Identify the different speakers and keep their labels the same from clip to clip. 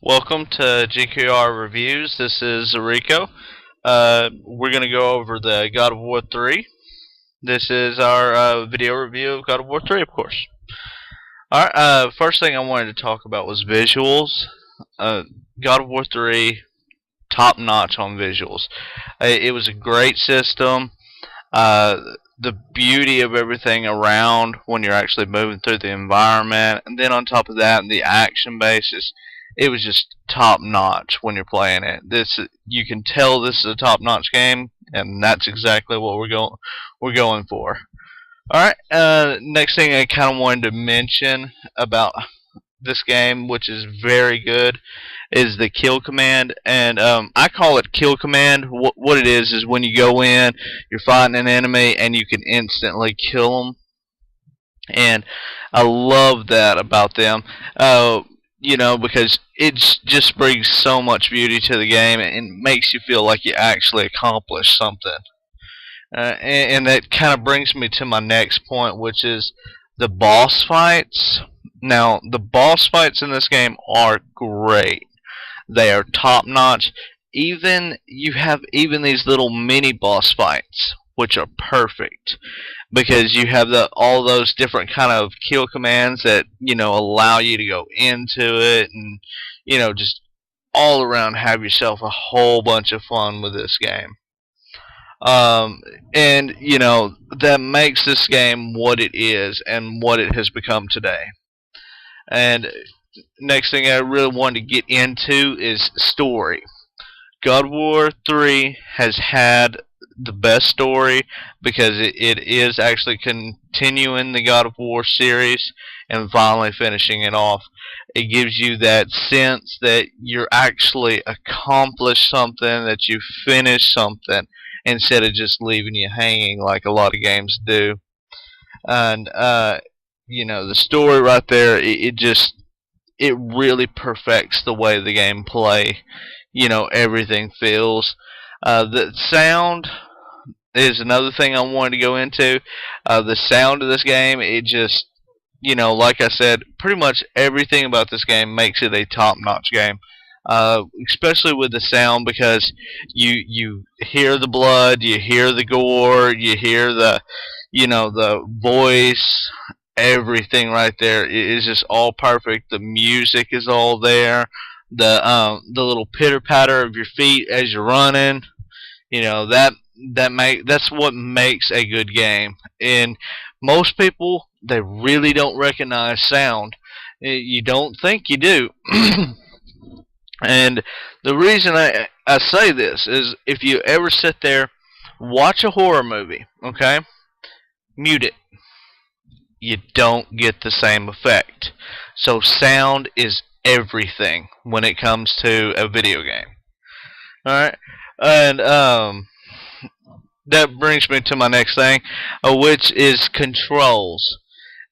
Speaker 1: Welcome to GQR Reviews. This is Rico. We're going to go over the God of War 3. This is our video review of God of War 3, of course. Alright, first thing I wanted to talk about was visuals. God of War 3, top notch on visuals. It was a great system. Uh, the beauty of everything around when you're actually moving through the environment, and then on top of that, the action basis, it was just top notch when you're playing it. This you can tell this is a top notch game, and that's exactly what we're going for. All right. Next thing I kind of wanted to mention about this game, which is very good, is the kill command, and I call it kill command. What it is when you go in, you're fighting an enemy, and you can instantly kill them, and I love that about them. Because it just brings so much beauty to the game and makes you feel like you actually accomplished something. And that kind of brings me to my next point, which is the boss fights. Now, the boss fights in this game are great. They are top notch. Even you have even these little mini boss fights, which are perfect because you have all those different kind of kill commands that allow you to go into it, and just all around have yourself a whole bunch of fun with this game. And that makes this game what it is and what it has become today. And next thing I really want to get into is story. God of War 3 has had the best story because it is actually continuing the God of War series and finally finishing it off. It gives you that sense that you're actually accomplished something, that you finished something, instead of just leaving you hanging like a lot of games do. And the story right there, it really perfects the way the gameplay, everything feels. The sound is another thing I wanted to go into. The sound of this game, it just, like I said, pretty much everything about this game makes it a top-notch game. Especially with the sound, because you hear the blood, you hear the gore, you hear the voice, everything right there is just all perfect. The music is all there. The little pitter patter of your feet as you're running, that's what makes a good game. And most people, they really don't recognize sound. You don't think you do. And the reason I say this is, if you ever sit there, watch a horror movie, okay? Mute it. You don't get the same effect. So sound is everything when it comes to a video game. Alright? And that brings me to my next thing, which is controls.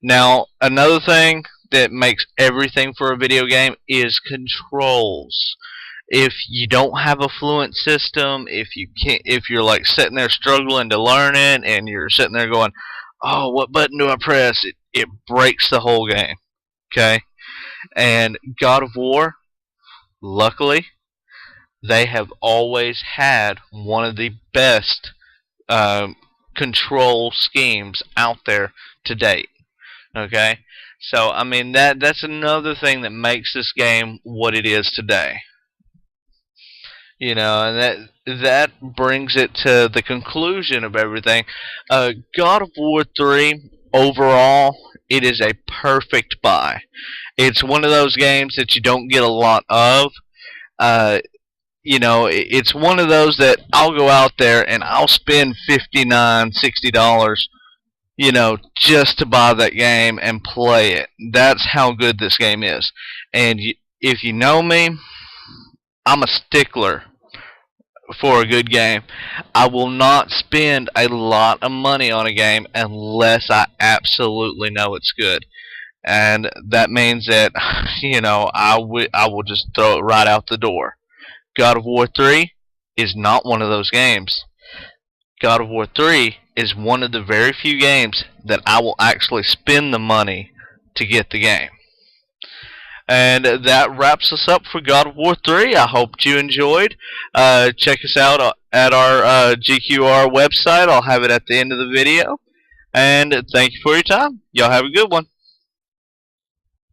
Speaker 1: Now, another thing that makes everything for a video game is controls. If you don't have a fluent system, if you're like sitting there struggling to learn it, and you're sitting there going, "Oh, what button do I press?" It breaks the whole game. Okay? And God of War, luckily, they have always had one of the best control schemes out there to date. Okay? So I mean that's another thing that makes this game what it is today. And that brings it to the conclusion of everything. God of War 3, overall, it is a perfect buy. It's one of those games that you don't get a lot of. Uh, it's one of those that I'll go out there and I'll spend $59, $60, just to buy that game and play it. That's how good this game is. And if you know me, I'm a stickler for a good game. I will not spend a lot of money on a game unless I absolutely know it's good. And that means that, I will just throw it right out the door. God of War 3 is not one of those games. God of War 3 is one of the very few games that I will actually spend the money to get the game. And that wraps us up for God of War 3. I hope you enjoyed. Check us out at our GQR website. I'll have it at the end of the video. And thank you for your time. Y'all have a good one.